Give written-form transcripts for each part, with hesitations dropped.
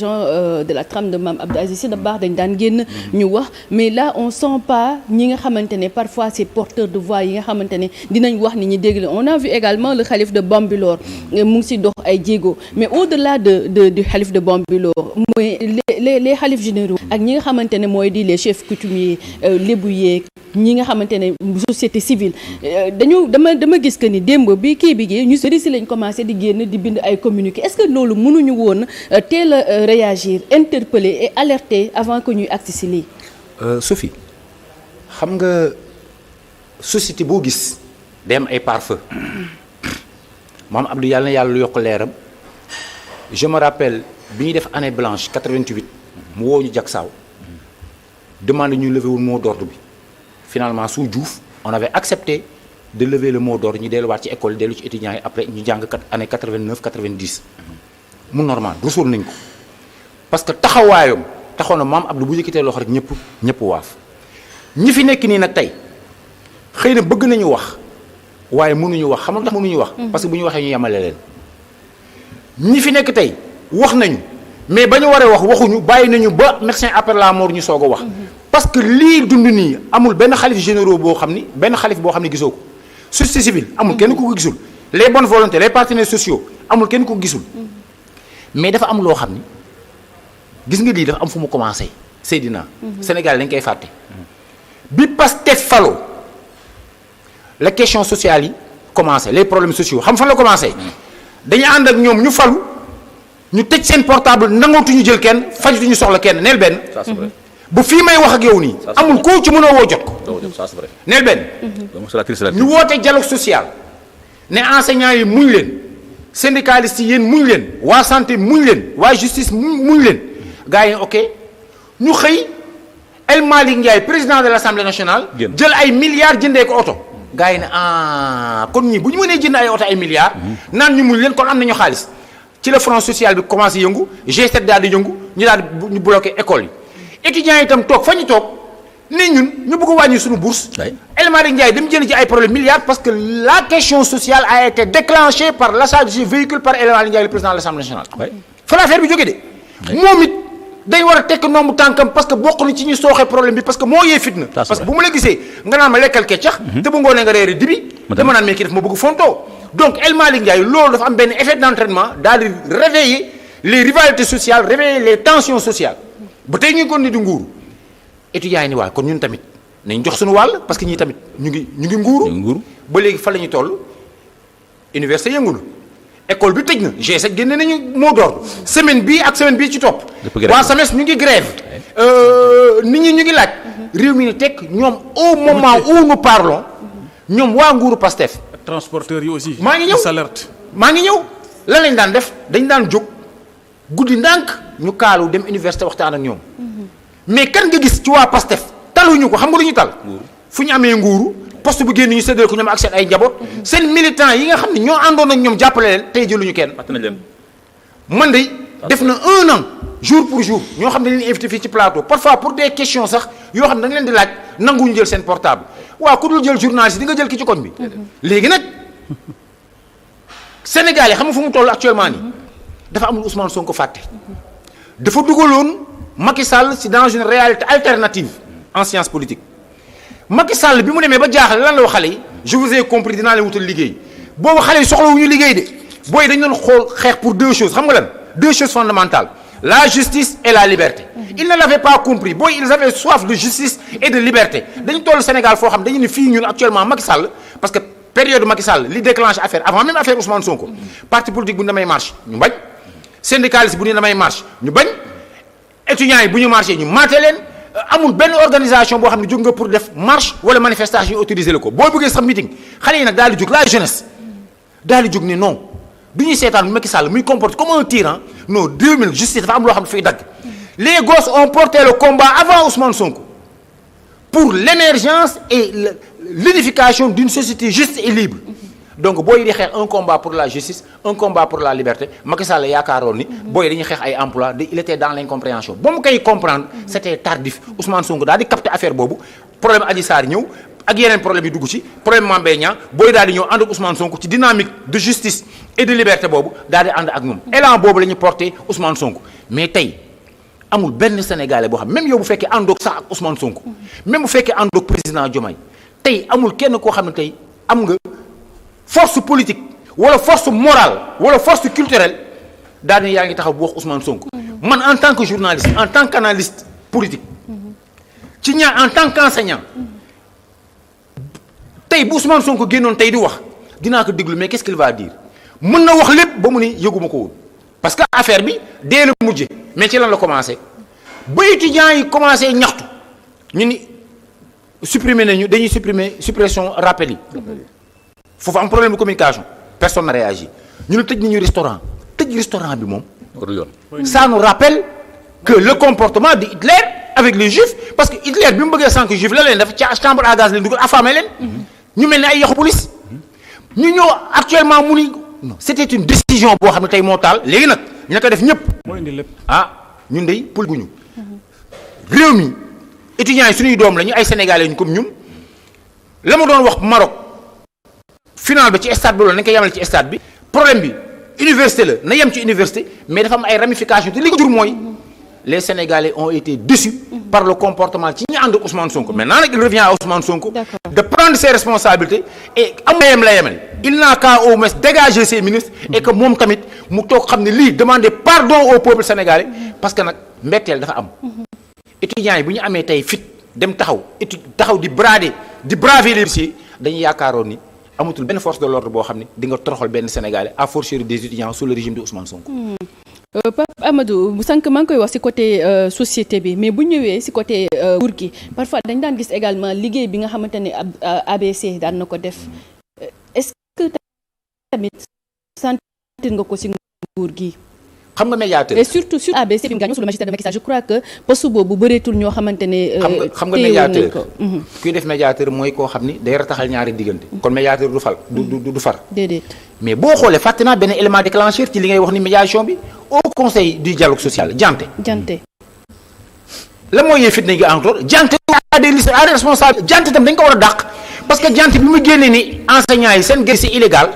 de la trame de Mame Abdou Aziz Sy Dabakh dañ daan génn ñu wax mais là on sent pas ñi nga xamante ne parfois c'est porteur de voix yi nga xamante ne dinañ wax ni ñi dégg la on a vu également le khalife de Bambilor mu ngi si dox ay jéego mais au-delà du khalife de Bambilor mooy les khalifes généraux ak ñi nga xamante ne mooy di les chefs coutumiers lébu yeeg ñi nga xamante ne société civile dama gis que ni démb bi kii bi ñu bëri si lañ commencé di génn di bind ay communiqué est-ce que loolu mënuñu woon teel a réagir interpeller et alerter avant que ñuy agsi si lii. Sophie xam nga société boo gis day am ay pare-feu Mame Abdou yàlla na yàlla yokk leeram je me rappelle bi ñuy def année blanche 88 mu woo ñu Jaksaaw demande ñu lever wul mot d'ordre bi finalement sous Diouf on avait accepté de lever le mot d'ordre ñu delluwaat ci école dellu ci étudiants yi après ñu jàng année 89 90 mu normal rusoon nañ ko parce que taxawaayam taxoon na Mame Abdou bu yëkkatee loxo rek ñëpp waaf ñi fi nekk nii nag tey xëy na bëgg nañu wax waaye mënuñu wax xam nga tax mënuñu wax. parce que bu ñu waxee ñu yemale leen ñi fi nekk tey wax nañu mais ba ñu waree wax waxuñu bàyyi nañu ba médecin après la mort ñu soog a wax. parce que lii dund nii amul benn xalif généraux boo xam ni benn xalif boo xam ne gisoo ko société civile amul kenn ku ko gisul les bonnes volontés les partenaires sociaux amul kenn ku ko gisul mais dafa am loo xam ni. gis nga lii dafa am fu mu commencé Seydina Sénégal dañ koy fàtte bi Pastef falo la question sociale yi commencé les problèmes sociaux xam fan la commencé dañu ànd ak ñoom ñu falu ñu tëj seen portable nangootuñu jël kenn fajatuñu soxla kenn neel benn ba fii may wax ak yow nii amul koo ci mën a woo jot ko neel benn ñu woote dialogue social ne enseignants yi muñ leen syndicalistes yi yéen muñ leen waa santé muñ leen waa justice muñ leen gaa yi ok ñu xëy El Malick Ndiaye président de l'Assemblée nationale jël ay milliards jëndee ko oto gaa yi ne kon ñi bu ñu mënee jënd ay oto ay milliards naan ñu muñ leen kon am nañu xaalis ci la front social bi commencé yëngu G7 daal di yëngu ñu daal di ñu bloqué école yi étudiants yi itam toog fa ñu toog ne ñun ñu bëgg a wàññi suñu bourse El Malick Ndiaye dem jënd ci ay problème milliards parce que la question sociale a été déclenchée par l'achat de ce véhicule par El Malick Ndiaye le président de l'Assemblée nationale fa la affaire bi jógee de moom it dañ war a tekk nombu tànkam parce que bokk na ci ñu sooxee problème bi parce que moo yee fitna parce que bu ma la gisee nga naan ma lekkal keccax te bu ngoonee nga reere dibi dama naan mais kii daf ma bëgg fontoo donc El Malick Ndiaye loolu dafa am benn effet d'entraînement daal di réveiller les rivalités sociales réveiller les tensions sociales ba tey ñu ngi kon ni di nguuru étudiants yi ni waaye kon ñun tamit nañ jox suñu wàll parce que ñii tamit ñu ngi nguuru ba léegi fa la ñu toll université yëngulu école bi tëj na G7 génne nañu mot d'ordre semaine bii ak semaine bii ci topp waa SAMES ñu ngi grève nit ñi ñu ngi laaj réew mi ni tekk ñoom au moment où nous parlons ñoom waa nguuru Pastef transporteurs yi aussi maa ngi ñëw lan lañ daan def dañ daan jóg guddi ndànk ñu kaalu dem université waxtaan ak ñoom mais kan nga gis ci waa Pastef taluñu ko xam nga lu ñu tal fu ñu amee nguuru poste bu génn ñu séddale ko ñoom ak seen ay njaboot seen militants yi nga xam ne ñoo àndoon ak ñoom jàppale leen tey jëluñu kenn man de def na 1 an jour pour jour ñoo xam ne leen invité fii ci plateau parfois pour des questions sax yoo xam ne da nga leen di laaj nanguñu jël seen portable waaw ku dul jël journaliste di nga jël ki ci koñ bi léegi nag Sénégal yi xam nga fu mu toll actuellement nii dafa amul Ousmane Sonko fàtte dafa dugaloon Macky Sall si dans une réalité alternative en science politique Macky Sall bi mu demee ba jaaxle lan la wax xale yi je vous ai compris dinaa leen wutal liggéey boobu xale yi soxlawuñu liggéey de booy dañu doon xool xeex pour 2 choses xam nga lan 2 choses fondamentales la justice et la liberté ils ne l'avaient pas compris booy ils avaient soif de justice et de liberté dañu toll Sénégal foo xam dañu ne fii ñun actuellement Macky Sall parce que période Macky Sall li déclenché affaire avant même affaire Ousmane Sonko parti politique bu ñu damay marche ñu bañ syndicaliste bu ñu damay marche ñu bañ étudiants yi bu ñu marché ñu maate leen amul benn organisation boo xam ne jóg nga pour def marche wala manifestation yi autorisé la ko boo bëggee sax meeting xale yi nag daal di jóg la jeunesse daal di jóg ne non du ñuy seetaan Macky Sall muy comporte comme un tyran non 2000 justice dafa am loo xam ne dafay dagg les gosses ont porté le combat avant Ousmane Sonko pour l'émergence et l'unification d'une société juste et libre donc booy di xeex un combat pour la justice un combat pour la liberté Macky Sall yaakaaroon ni booy dañuy xeex ay emploi il était dans l'incompréhension ba mu koy comprendre c'était tardif Ousmane Sonko daal di capter affaire boobu problème Adji Sarr ñëw ak yeneen problème yi dugg ci problème Mame Mbaye Niang booy daal di ñëw ànd ak Ousmane Sonko ci dynamique de justice et de liberté boobu daal di ànd ak ñoom élan boobu la ñu porté Ousmane Sonko mais tey amul benn Sénégalais boo xam même yow bu fekkee àndoog sax ak Ousmane Sonko même bu fekkee àndoog président Diomaye tey amul kenn koo xam ne tey am nga force politique wala force morale wala force culturelle daal di yaa ngi taxaw bu wax Ousmane Sonko man en tant que journaliste en tant qu'analyste politique ci en tant qu'enseignant tey bu Ousmane Sonko génnoon tey di wax dinaa ko déglu mais qu'est-ce qu'il va dire mën na wax lépp ba mu ni yëguma ko woon parce que affaire bi dee la mujje mais ci lan la commencé ba étudiants yi commencé ñaxtu ñu ni supprimer nañu dañuy suppression rappel yi foofu am problème de communication personne n'a réagi ñu ne tëj nañu restaurant bi moom ça nous rappelle que le comportement de Hitler avec les juifs parce que Hitler bi mu bëggee sànq juif la leen def ci chambre à gaz leen dugal affamé leen ñu mel ni ay yaxu police ñu ñëw actuellement mu ni non c'était une décision boo xam ne tey moo taal léegi nag ñu ko def ñëpp mooy indi lépp ñun dey pul guñu réew mi étudiants yi suñuy doom lañu ay sénégalais ñu comme ñun la ma doon wax Maroc final ba ci stade bi loolu nañ ko yemale ci stade bi problème bi université la na yem ci université mais dafa am ay ramifications te li ko jur mooy les Sénégalais ont été déçus par le comportement ci ñi ànd ak Ousmane Sonko maintenant nag il revient à Ousmane Sonko de prendre ses responsabilités et am la yemale il n'a qu'à au moins dégager ses ministres et que moom tamit mu toog xam ne lii demander pardon au peuple sénégalais parce que nag mbetteel dafa am étudiants yi bu ñu amee tey fit dem taxaw di braver les policiers dañuy yaakaaroon ni amatul benn force de l'ordre boo xam ne di nga toroxal benn Sénégalais à fortiori des étudiants sous le régime de Ousmane Sonko. Pape Amadou bu sànq maa ngi koy wax ci côté société bi mais bu ñëwee ci côté nguur gi parfois dañ daan gis également liggéey bi nga xamante ne ABC daan na ko def est-ce que tamit sentir nga ko ci nguur gi. xam nga médiateur et surtout sur ABC bi mu gaañoo sur le magistère de Macky Sall je crois que poste boobu bëreetul ñoo xamante ne. xam nga médiateur kuy def médiateur mooy koo xam ni day rataxal ñaari diggante. kon médiateur du far. déedéet mais boo xoolee fàtte naa benn élément déclencheur ci li ngay wax ni médiation bi au conseil du dialogue social jante. la mooy yee fitna gi encore jante à des listes à des responsables jante tam dañ ko war a dàq parce que jante bi mu génnee ni enseignants yi seen grève c'est illégal.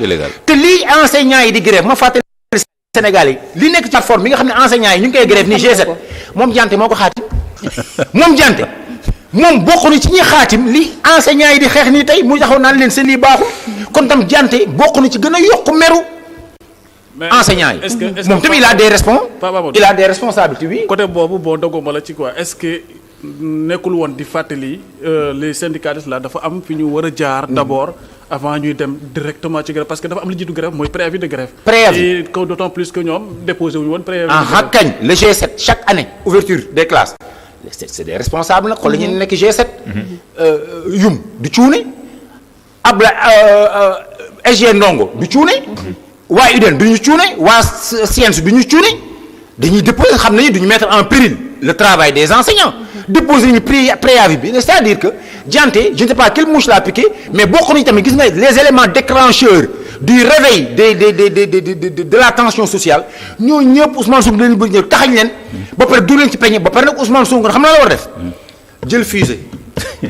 te lii enseignants yi di grève ma fàtte. Sénégal yi li nekk ci plateforme bi nga xam ne enseignants yi ñu ngi koy grève ni G7 moom jante moo ko xaatim moom jante moom bokk na ci ñi xaatim li enseignants yi di xeex nii tey mu taxaw naan leen seen lii baaxul kon tam jante bokk na ci gën a yokk meru enseignants yi moom tamit il a des responsabilités oui. côté boobu boo doguma la ci quoi est-ce que nekkul woon di fàttali les syndicalistes là dafa am fi ñu war a jaar d'abord avant ñuy dem directement ci grève parce que dafa am li jiitu grève mooy préavis de grève. et d'autant plus que ñoom déposé wuñu woon préavis de grève. kañ le G7 chaque année ouverture des classes c'est des responsables nag xool la ñu nekk G7. Yum du cuune SG Ndongo du cuune. waa UDEN du ñu cuune waa Sciences du ñu cuune dañuy déposer xam nañu duñu mettre en péril le travail des enseignants. déposer ñu préavis bi c'est-à-dire que jante je ne sais pas quelle mouche l'a piqué mais bokk nañu tamit gis nga les éléments déclencheurs du réveil de la tension sociale ñoo ñëpp Ousmane Sonko leen bëgg ñëw taxañ leen ba pare du leen ci peñe ba pare nag Ousmane Sonko xam na la war a def jël fusée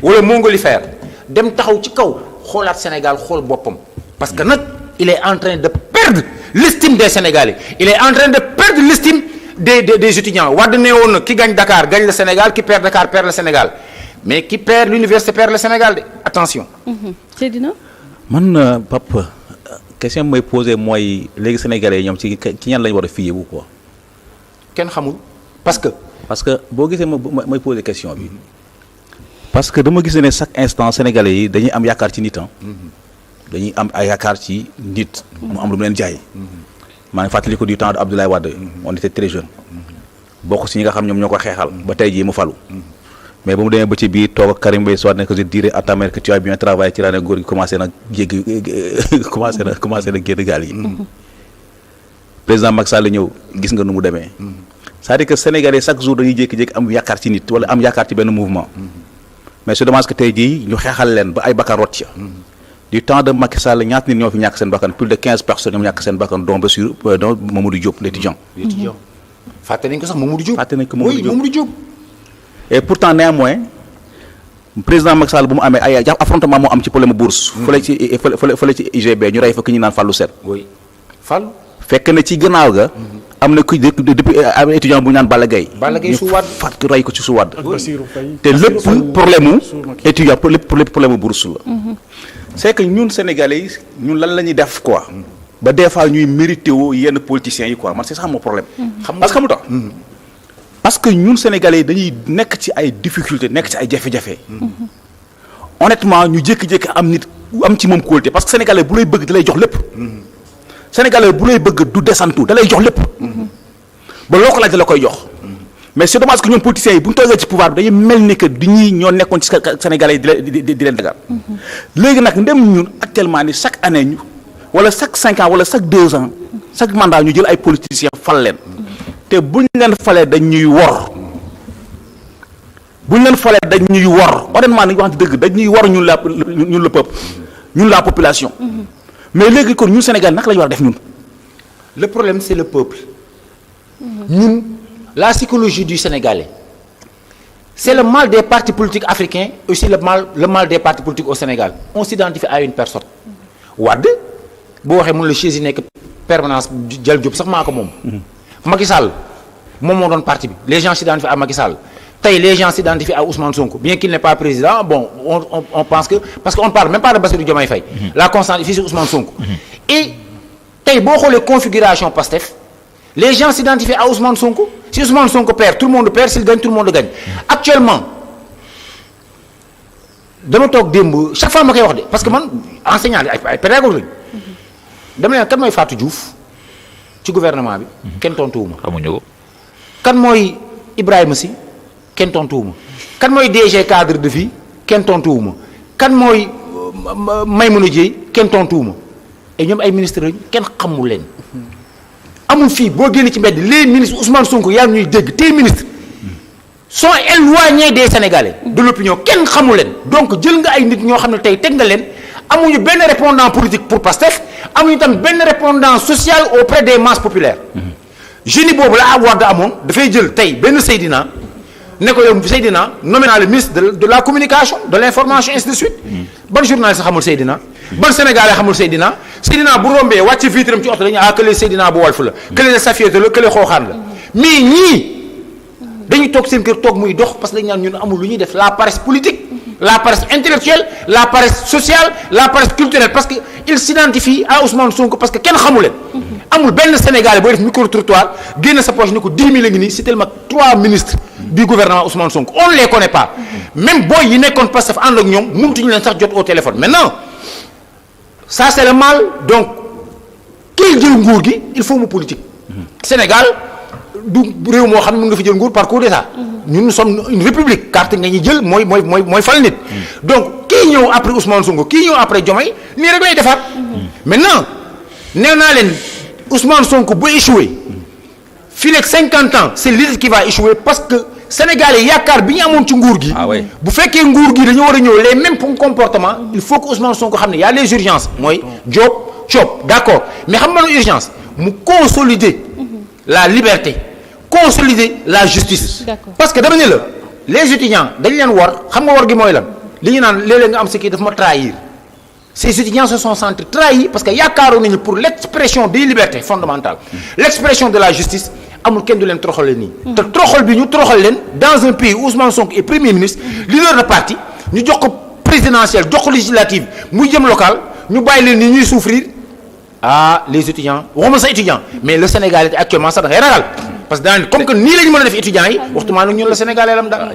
wala mongolifère dem taxaw ci kaw xoolaat Sénégal xool boppam parce que nag il est en train de perdre l'estime des Sénégalais il est en train de perdre l'estime des étudiants Wade ne woon na ki gagne Dakar gagne le Sénégal ki perd Dakar perd le Sénégal mais qui perd l'université perd le Sénégal de attention. Seydina. man Pape question mooy posé mooy léegi sénégalais yi ñoom ci ñan lañu war a fiye wu quoi. kenn xamul parce que boo gisee mooy posé question bi parce que dama gis ne chaque instant sénégalais yi dañuy am yaakaar ci nit dañuy am ay yaakaar ci nit. mu am lu mu leen jaay. maa ngi fàttali ko du temps de Abdoulaye Wade on était très jeune bokk si ñi nga xam ñoom ñoo ko xeexal ba tey jii mu falu. mais ba mu demee ba ci biir toog ak Karim Mbaye soit ne que je dirais à ta mère que tu as bien travaillé ci laa ne góor gi commencé na jéggi commencé na génn gaal yi. président Macky Sall ñëw gis nga nu mu demee. c'est-à-dire que Sénégalais chaque jour dañuy jékki-jékki am yaakaar ci nit wala am yaakaar ci benn mouvement. mais c'est dommage que tey jii ñu xeexal leen ba ay bakkan rot ca. du temps de Macky Sall ñaata nit ñoo fi ñàkk seen bakkan plus de 15 personnes ñoom ñàkk seen bakkan dont Mamadou Diop l'étudiant. fàtte nañ ko sax Mamadou Diop. fàtte nañ ko Mamadou Diop. et pourtant néanmoins président Macky Sall bu mu amee ay affrontement moo am ci problème bourse. fële ci UGB ñu rey fa ki ñu naan Fallou Sène. oui Fall fekk na ci gannaaw ga. am na ku depuis am étudiant bu ñu naan Balla Gaye. Balla Gaye su Wade fat rey ko ci su Wade. ak Bassirou Faye. te lépp problème mu étudiant lépp problème mu bourse la. c'est que ñun Sénégalais yi ñun lan la ñuy def quoi. ba des fois ñuy mérité woo yenn politiciens yi quoi man c'est ça mon problème. parce que mu tax parce que ñun Sénégalais yi dañuy nekk ci ay difficultés nekk ci ay jafe-jafe. honnêtement ñu jékki-jékki am nit am ci moom qualité parce que Sénégalais bu lay bëgg da lay jox lépp. Sénégalais bu lay bëgg du desantu da lay jox lépp. ba loo ko laaj da la koy jox. mais c'est dommage que ñoom politiciens yi bu ñu toogee ci pouvoir bi dañuy mel ni que du ñuy ñoo nekkoon ci Sénégalais yi di leen dagal. léegi nag ndem ñun actuellement ni chaque année ñu wala chaque 5 ans wala chaque 2 ans chaque mandat ñu jël ay politiciens fal leen. te buñ leen falee dañ ñuy wor. buñ leen falee dañ ñuy wor honnêtement nañu wax dëgg dañ ñuy wor ñun le peuple ñun la population. mais léegi kon ñun Sénégal naka la ñu war a def ñun. le problème c'est le peuple. ñun la psychologie du Sénégalais c'est le mal des partis politiques africains aussi le mal des partis politiques au Sénégal on s'identifie à une personne. Wade boo waxee mun la chaise yi nekk permanence Jal Diop sax maa ko moom. Macky Sall moom moo doon parti bi les gens s'identifient à Macky Sall tey les gens s'identifient à Ousmane Sonko bien qu'il n'est pas président bon on pense que parce que on parle même pas de Bassirou Diomaye Faye. la constante ici c'est Ousmane Sonko. et tey boo xoolee configuration Pastef les gens s'identifient à Ousmane Sonko si Ousmane Sonko perd tout le monde perd s'il gagne tout le monde gagne actuellement dama toog démb chaque fois ma koy wax de parce que man enseignant ay pédagogue lañu dama leen kan mooy Fatou Diouf ci gouvernement bi kenn tontuwuma xamuñu ko. kan mooy Ibrahima Sy kenn tontuwuma kan mooy DG cadre de vie kenn tontuwuma kan mooy Maymouna Dièye kenn tontuwuma et ñoom ay ministres lañu kenn xamul leen amul fii boo génnee ci mbedd les ministres Ousmane Sonko yaa ngi ñuy dégg tey ministres sont éloignés des Sénégalais de l'opinion kenn xamul leen donc jël nga ay nit ñoo xam ne tey teg nga leen amuñu benn répondant politique pour Pastef amuñu tam benn répondant social auprès des masses populaires génie boobu la Wade amoon dafay jël tey benn Seydina ne ko yow Seydina nommé naa le ministre de la communication de l'information ainsi de suite ban journaliste xamul Seydina ban Sénégalais xamul Seydina Seydina bu rombee wàcc vitre am ci oto dañu kële Seydina bu Walf la kële Safiétou la kële xooxaan la mais ñii dañuy toog seen kër toog muy dox parce que dañu naan ñun amul lu ñuy def la paresse politique la paresse intellectuelle la paresse sociale la paresse culturelle parce que il s'identifie à Ousmane Sonko parce que kenn xamu leen amul benn Sénégalais booy def micro-trottoir génn sa poche ni ko 10 000 la ngi nii c'est tellement 3 ministres du gouvernement Ousmane Sonko on ne les connaît pas même boy yi nekkoon Pastef ànd ak ñoom mëntuñu leen sax jot au téléphone maintenant ça c'est le mal donc kiy jël nguur gi il faut mu politique Sénégal du réew moo xam ne mën nga fi jël nguur par coup d'état ñun nous sommes une république carte nga ñuy jël mooy fal nit donc kii ñëw après Ousmane Sonko kii ñëw après Diomaye nii rek lay defaat maintenant nee naa leen Ousmane Sonko bu échoué fii leeg 50 ans c'est l'élite qui va échouer parce que Sénégalais yaakaar bi ñu amoon ci nguur gi bu fekkee nguur gi dañu war a ñëw les mêmes comportements il faut que Ousmane Sonko xam ne y a les urgences mooy Diop d'accord mais xam nga lu urgence mu consolider la liberté consolider la justice parce que dama ne la les étudiants dañ leen war xam nga war gi mooy lan li ñu naan léeg-léeg nga am ce qui daf ma trahir ces étudiants se sont sentis trahis parce que yaakaaroon nañu pour l'expression des libertés fondamentales l'expression de la justice amul kenn du leen toroxal nii te toroxal bi ñu toroxal leen dans un pays où Ousmane Sonko est premier ministre leader de parti ñu jox ko présidentielle jox ko législative muy jëm local ñu bàyyi leen ni ñuy souffrir les étudiants waxuma sa étudiant mais le Sénégal actuellement sax dafay ragal parce que daan comme que nii la ñu mën a def étudiants yi waxtumaa nag ñun la Sénégalais lam da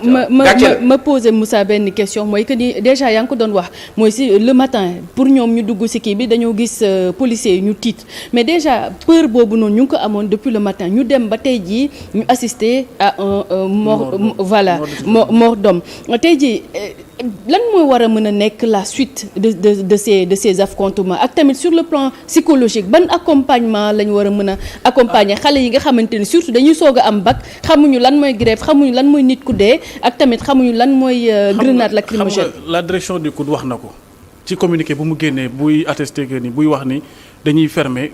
ma poser Moussa benn question mooy que ni déjà yaa ngi ko doon wax mooy si le matin pour ñoom ñu dugg si kii bi dañoo gis policiers yi ñu tiit mais déjà peur boobu noonu ñu ngi ko amoon depuis le matin ñu dem ba tey jii ñu assister à un mort d'homme tey jii lan mooy war a mën a nekk la suite de ces affrontements ak tamit sur le plan psychologique ban accompagnement la ñu war a mën a accompagner xale yi nga xamante ni surtout dañuy soog a am bac xamuñu lan mooy grève xamuñu lan mooy nit ku dee ak tamit xamuñu lan mooy grenade lacrymogène. la direction du COUD wax na ko ci communiqué bu mu génnee buy attesté que ni buy wax ni dañuy fermer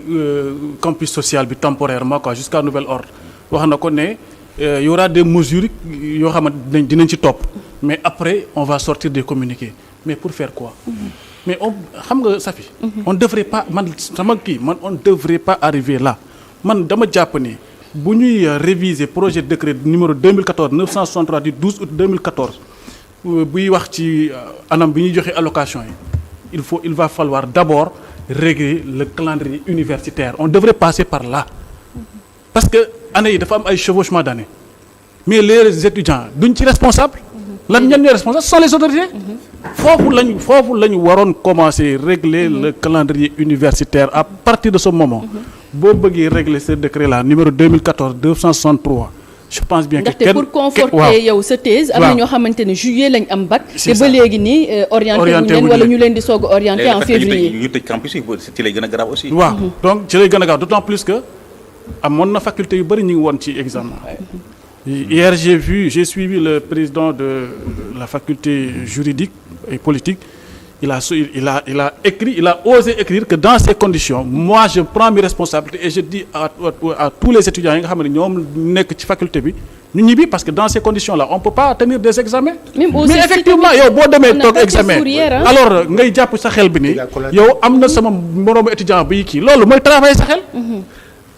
campus social bi temporairement quoi jusqu'à nouvel ordre wax na ko ne y aura des mesures yoo xamante dinañ ci topp mais après on va sortir des communiqués mais pour faire quoi. mais xam nga Safi. on devrait pas on devrait pas arriver là man dama jàpp ni bu ñuy réviser projet de décret numéro 2014 963 du 12 août 2014 buy wax ci anam bi ñuy joxe allocation yi il va falloir d'abord régler le calendrier universitaire on devrait passer par là parce que année yi dafa am ay chevauchement d'année mais les étudiants duñ ci responsable lan ñan ñooy responsable ce sont les autorités foofu lañu waroon commencer régler le calendrier universitaire à partir de ce moment boo bëggee régler ce décret là numéro 2014 263 je pense bien que ndaxte pour conforter yow sa thèse am na ñoo xamante ne juillet lañ am bac te ba léegi nii orienté wuñ leen wala ñu leen di soog a orienté en février ñu tëj campus yi ci lay gën a grave aussi waaw donc ci lay gën a grave d'autant plus que amoon na faculté yu bëri ñu ngi woon ci examen hier j'ai suivi le président de la faculté juridique et politique il a osé écrire que dans ces conditions moi je prends mes responsabilités et je dis à tous les étudiants yi nga xam ne ñoom nekk ci faculté bi ñu ñibbi parce que dans ces conditions là on peut pas tenir des examens mais effectivement yow boo demee toog examen alors ngay jàpp sa xel bi ni yow am na sama moroomu étudiant bi kii loolu mooy travailler sa xel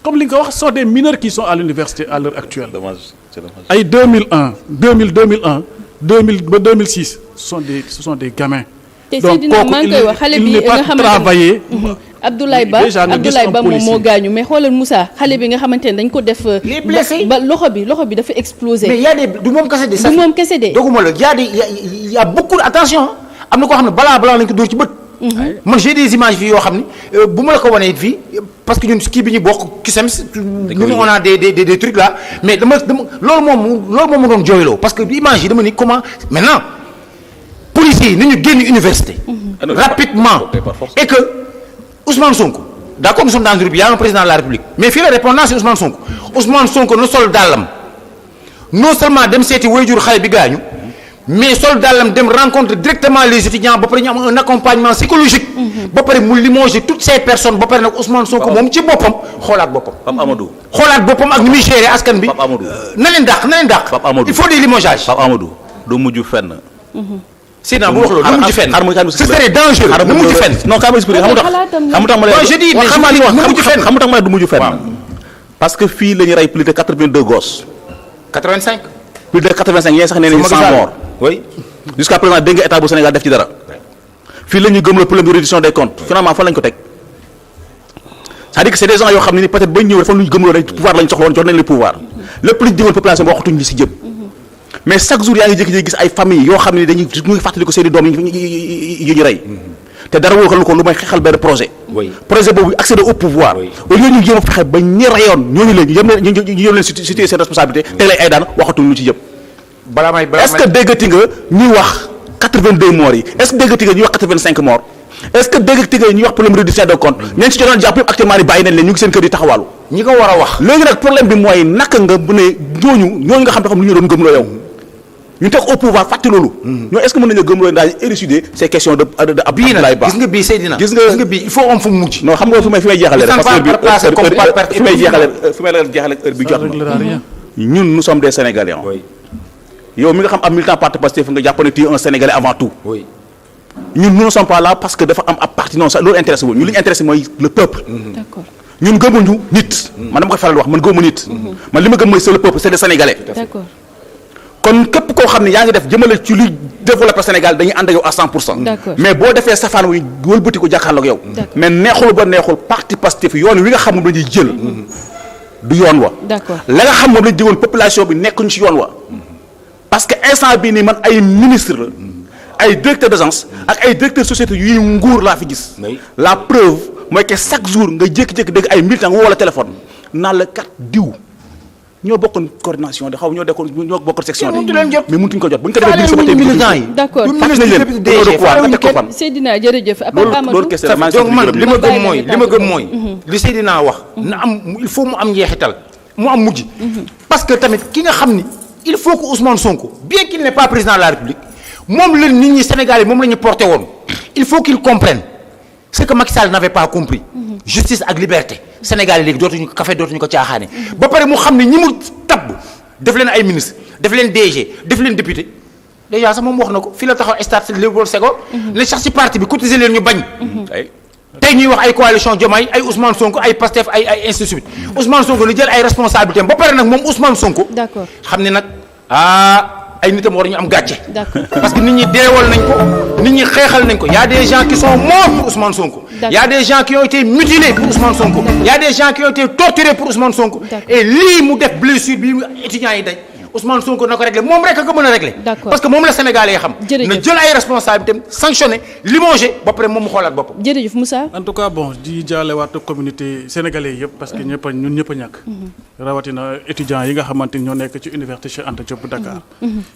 comme li nga wax ce sont des mineurs qui sont à l'université à l'heure actuelle ay 2001 ba 2006 ce sont des gamins donc kooku il n'est pas travaillé Abdoulaye Ba moom moo gaañu mais xoolal Moussa xale bi nga xamante ne dañ ko def ba loxo bi dafa explosé mais y a des du moom kese de doguma la y a beaucoup attention am na koo xam ne balaa lañ ko dóor ci bët man j'ai des images fii yoo xam ne bu ma la ko wanee fii parce que ñun kii bi ñu bokk CUSEMS ñun on a des trucs là mais dama loolu moom mu doon jooyloo parce que image yi dama ni comment maintenant policiers yi nañu génn université rapidement et que Ousmane Sonko d'accord nous sommes dans une république, il y a un président de la République mais fii la répondance c'est Ousmane Sonko na sol dàllam non seulement dem seeti waajur xale bi gaañu mais sol dàllam dem rencontre directement les étudiants ba pare ñu am un accompagnement psychologique ba pare mu limoger toutes ces personnes ba pare nag Ousmane Sonko moom ci boppam xoolaat boppam ak ni muy gérer askan bi na leen dàq il faut des limogeages Pape Amadou du mujj fenn Seydina bu wax loolu du mujj fenn ce serait dangereux du mujj fenn non xam nga expliqué xam nga du mujj fenn parce que fii la ñu rey plus de 82 gosses 85 plus de 85 ñee sax nee nañu 100 morts oui jusqu'à présent dégg nga état bu Sénégal def ci dara fii la ñu gëm le problème de réduction des comptes finalement fan lañ ko teg c'est-à-dire que c'est des gens yoo xam ne ni peut-être bañ ñëw dafa lu ñu gëmloo rek pouvoir lañ soxla woon jox nañ le pouvoir lépp lu ñu digoon population bi waxatuñ li si jëm mais chaque jour yaa ngi jékki-jékki gis ay famille yoo xam ne dañuy ñu ngi fàttali ko seeni doom yi ñu rey te dara woo ko lu may xeexal benn projet boobu accéder au pouvoir au lieu ñu jéem a fexe ba ñi reyoon ñooñu leen ñu yëm leen situer seen responsabilité teg lay ay daan waxatuñ lu ci jëm est-ce que déggati nga ñuy wax 82 morts yi est-ce que déggati nga ñuy wax 85 morts est-ce que déggati nga ñuy wax problème reddition des comptes ñeen si jotoon jàpp yëpp actuellement ni bàyyi nañ leen ñu ngi seen kër yi taxawaalu ñi ko war a wax léegi nag problème bi mooy naka nga bu ne ñooñu nga xam dafa am lu ñu doon gëmloo yow ñu teg au pouvoir fàtte loolu ñoo est-ce que mën nañu gëmloo daal élucider ces questions de Abdoulaye Ba gis nga bii Seydina gis nga bii il faut am fu mu mujj non xam nga fi may jeexalee parce que fi may jeexalee heure bi jot na ñun nous sommes des Sénégalais yow mi nga xam am militant parti Pastef nga jàpp ne tu es un Sénégalais avant tout ñun nous ne sommes pas là parce que dafa am appartenance loolu intéressé wu ñu li ñu intéressé mooy le peuple d'accord ñun gëmuñu nit man dama koy faral di wax man gëmuma nit man li ma gëm mooy c'est le peuple c'est les Sénégalais d'accord kon képp koo xam ne yaa ngi def jëmale ci luy développer Sénégal dañuy ànd ak yow à 100%. D'accord. mais boo defee safaan wi wëlbati ko jàkkaarloog yow. mais neexul ba neexul parti Pastef yoon wi nga xam moom dañuy jël. du yoon wa. d'accord la nga xam moom lañ jëgoon population bi nekkuñu ci yoon wa. parce que instant bii nii man ay ministre la ay directeur d'agence ak ay directeur société yuy nguur laa fi gis. la preuve mooy que chaque jour nga jékki-jékki dégg ay militants woo la téléphone naan la kat diw. ñoo bokkoon coordination de xaw ñoo bokkoon section de mais mënutuñ ko jot bu ñu ko defee biir sama tey d'accord Seydina jërëjëf loolu kese donc man li ma gëm mooy li Seydina wax na am il faut mu am njeexital mu am mujj parce que tamit ki nga xam ni il faut que Ousmane Sonko bien qu'il n'est pas président de la République moom la nit ñi Sénégal yi moom la ñu porté woon il faut qu'il comprenne ce que Macky Sall n'avait pas compris justice ak liberté Sénégal yi léegi dootuñu ko café dootuñu ko caaxaane ba pare mu xam ne ñi mu tabb def leen ay ministre def leen DG def leen député déjà sax moom wax na ko fii la taxaw stade Léopold Senghor. ne sax ci parti bi cotiser leen ñu bañ. tey ñuy wax ay coalition Diomaye ay Ousmane Sonko ay Pastef ay ainsi de suite Ousmane Sonko ni jël ay responsabilités ba pare nag moom Ousmane Sonko. d'accord xam ne nag ay nitam war ñu am gàcce. d'accord parce que nit ñi deewal nañ ko nit ñi xeexal nañ ko y a des gens qui sont morts pour Ousmane Sonko. y a des gens qui ont été mutilés pour Ousmane Sonko. y a des gens qui ont été torturés pour Ousmane Sonko. et lii mu def blessure bi étudiants yi daj. Ousmane Sonko na ko réglé moom rek a ko mën a réglé. parce que moom la Sénégalais yi xam. na jël ay responsabilités sanctionné limogé ba pare moom mu xoolaat boppam. jërëjëf Moussa. en tout cas bon di jaalewaat communauté sénégalais yëpp parce que ñun ñëpp a ñàkk. rawatina étudiants yi nga xamante ni ñoo nekk ci université Cheikh Anta Diop bu Dakar.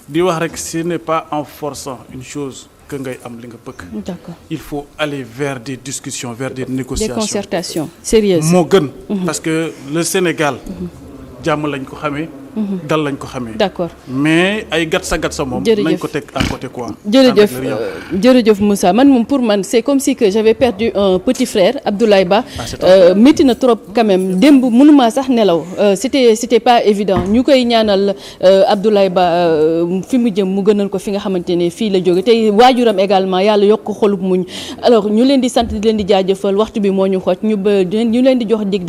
di wax rek ce n'est pas en forçant une chose que ngay am li nga bëgg. d'accord il faut aller vers des discussions vers des négociations. des concertations sérieuses. moo gën. parce que le Sénégal. jàmm lañ ko xamee. dal lañ ko xamee. d'accord mais ay gatsa moom. nañ ko teg à côté quoi. jërëjëf Moussa man pour man c'est comme si que j'avais perdu un petit frère Abdoulaye Ba. métti na trop quand même démb mënumaa sax nelaw c'était pas évident ñu koy ñaanal Abdoulaye Ba fi mu jëm mu gënal ko fi nga xamante ne fii la jóge tey waajuram également yàlla yokk ko xolub muñ alors ñu leen di sant di leen di jaajëfal waxtu bi moo ñu xooj ñu leen di jox dig